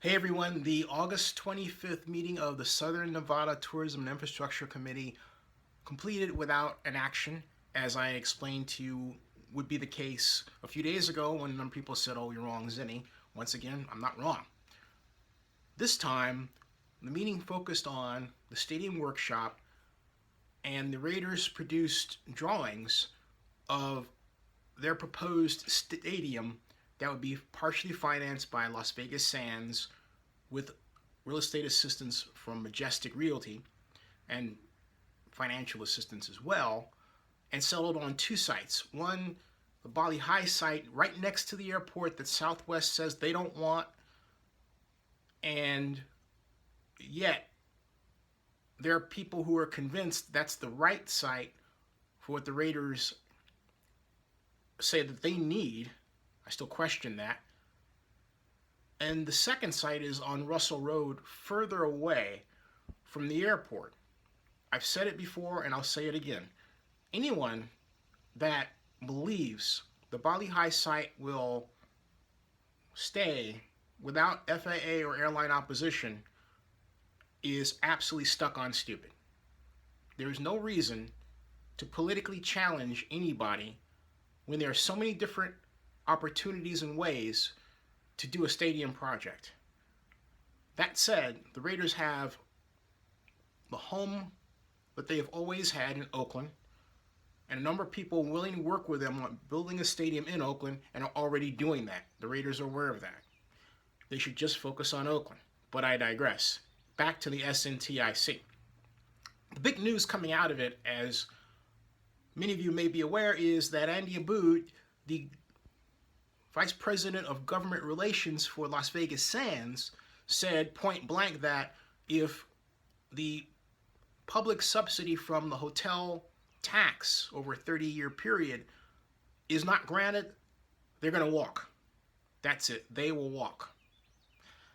Hey everyone, the August 25th meeting of the Southern Nevada Tourism and Infrastructure Committee completed without an action, as I explained to you would be the case a few days ago when a number of people said, oh, you're wrong, Zinni. Once again, I'm not wrong. This time, the meeting focused on the stadium workshop, and the Raiders produced drawings of their proposed stadium that would be partially financed by Las Vegas Sands with real estate assistance from Majestic Realty and financial assistance as well, and settled on two sites. One, the Bali High site right next to the airport that Southwest says they don't want, and yet there are people who are convinced that's the right site for what the Raiders say that they need. I still question that. And the second site is on Russell Road, further away from the airport. I've said it before and I'll say it again. Anyone that believes the Bali High site will stay without FAA or airline opposition is absolutely stuck on stupid. There is no reason to politically challenge anybody when there are so many different opportunities and ways to do a stadium project. That said, the Raiders have the home that they have always had in Oakland, and a number of people willing to work with them on building a stadium in Oakland and are already doing that. The Raiders are aware of that. They should just focus on Oakland. But I digress. Back to the SNTIC. The big news coming out of it, as many of you may be aware, is that Andy Aboud, the Vice President of Government Relations for Las Vegas Sands, said point blank that if the public subsidy from the hotel tax over a 30-year period is not granted, they're going to walk. That's it. They will walk.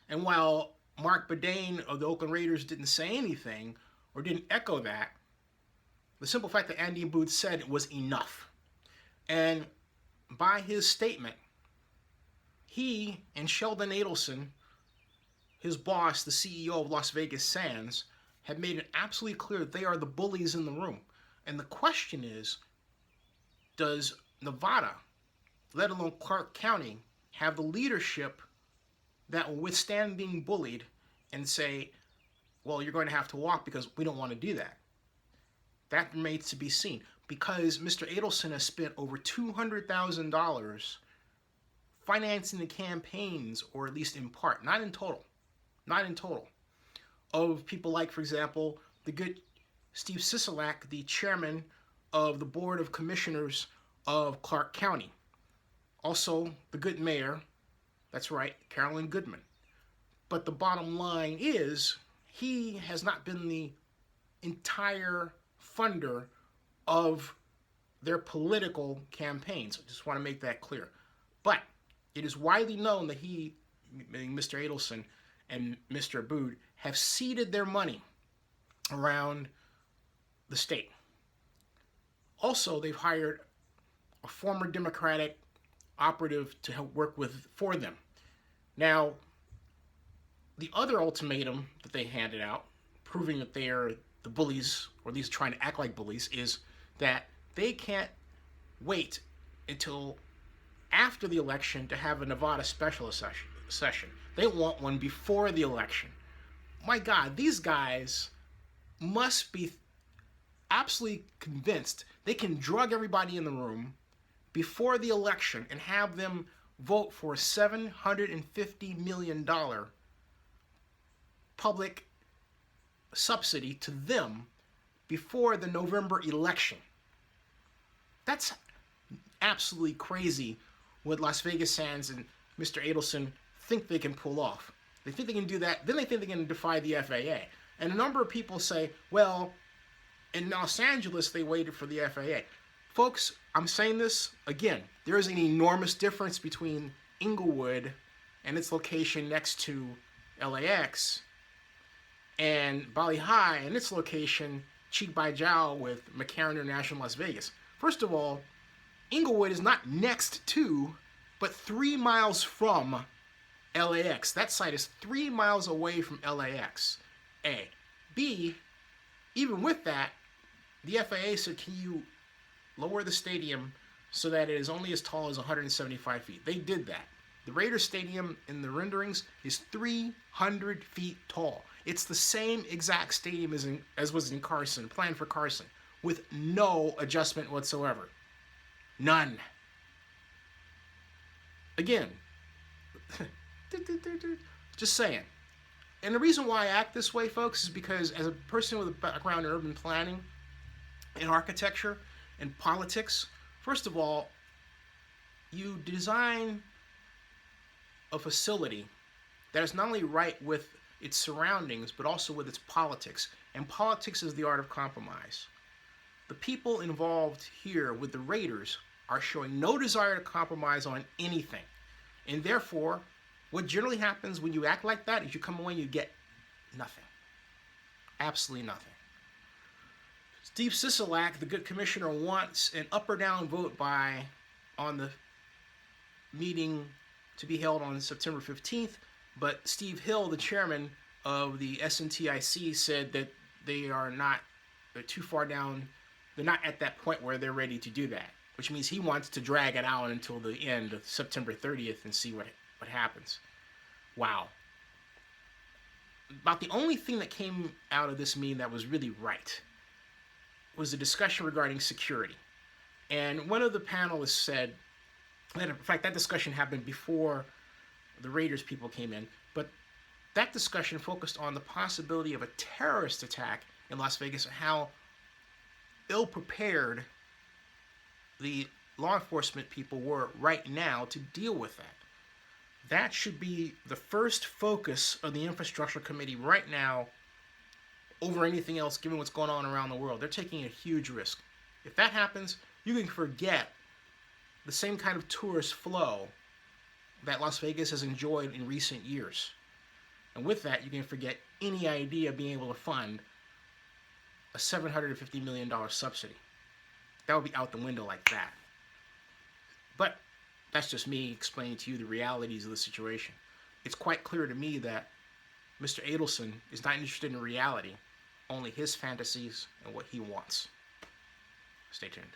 And while Mark Bedane of the Oakland Raiders didn't say anything or didn't echo that, the simple fact that Andy Aboud said it was enough. And by his statement, he and Sheldon Adelson, his boss, the CEO of Las Vegas Sands, have made it absolutely clear that they are the bullies in the room. And the question is, does Nevada, let alone Clark County, have the leadership that will withstand being bullied and say, well, you're going to have to walk because we don't want to do that? That remains to be seen, because Mr. Adelson has spent over $200,000 financing the campaigns, or at least in part, not in total, of people like, for example, the good Steve Sisolak, the chairman of the Board of Commissioners of Clark County. Also, the good mayor, that's right, Carolyn Goodman. But the bottom line is, he has not been the entire funder of their political campaigns. I just want to make that clear. But it is widely known that he, Mr. Adelson and Mr. Aboud, have seeded their money around the state. Also, they've hired a former Democratic operative to help work for them. Now, the other ultimatum that they handed out, proving that they are the bullies, or at least trying to act like bullies, is that they can't wait until after the election to have a Nevada special session. They want one before the election. My God, these guys must be absolutely convinced they can drug everybody in the room before the election and have them vote for a $750 million public subsidy to them before the November election. That's absolutely crazy what Las Vegas Sands and Mr. Adelson think they can pull off. They think they can do that, then they think they can defy the FAA. And a number of people say, well, in Los Angeles, they waited for the FAA. Folks, I'm saying this again, there is an enormous difference between Inglewood and its location next to LAX and Bali High and its location cheek by jowl with McCarran International Las Vegas. First of all, Inglewood is not next to, but 3 miles from LAX. That site is 3 miles away from LAX. A. B. Even with that, the FAA said, can you lower the stadium so that it is only as tall as 175 feet? They did that. The Raiders Stadium in the renderings is 300 feet tall. It's the same exact stadium as was in Carson, planned for Carson, with no adjustment whatsoever. None. Again, just saying. And the reason why I act this way, folks, is because as a person with a background in urban planning and architecture and politics, first of all, you design a facility that is not only right with its surroundings, but also with its politics. And politics is the art of compromise. The people involved here with the Raiders are showing no desire to compromise on anything. And therefore, what generally happens when you act like that is you come away and you get nothing. Absolutely nothing. Steve Sisolak, the good commissioner, wants an up or down vote on the meeting to be held on September 15th, but Steve Hill, the chairman of the SNTIC, said that they're too far down, they're not at that point where they're ready to do that, which means he wants to drag it out until the end of September 30th and see what happens. Wow. About the only thing that came out of this meeting that was really right was the discussion regarding security. And one of the panelists said, and in fact, that discussion happened before the Raiders people came in, but that discussion focused on the possibility of a terrorist attack in Las Vegas and how ill-prepared the law enforcement people were right now to deal with that. That should be the first focus of the infrastructure committee right now over anything else, given what's going on around the world. They're taking a huge risk. If that happens, you can forget the same kind of tourist flow that Las Vegas has enjoyed in recent years. And with that, you can forget any idea of being able to fund a $750 million subsidy. That would be out the window like that. But that's just me explaining to you the realities of the situation. It's quite clear to me that Mr. Adelson is not interested in reality, only his fantasies and what he wants. Stay tuned.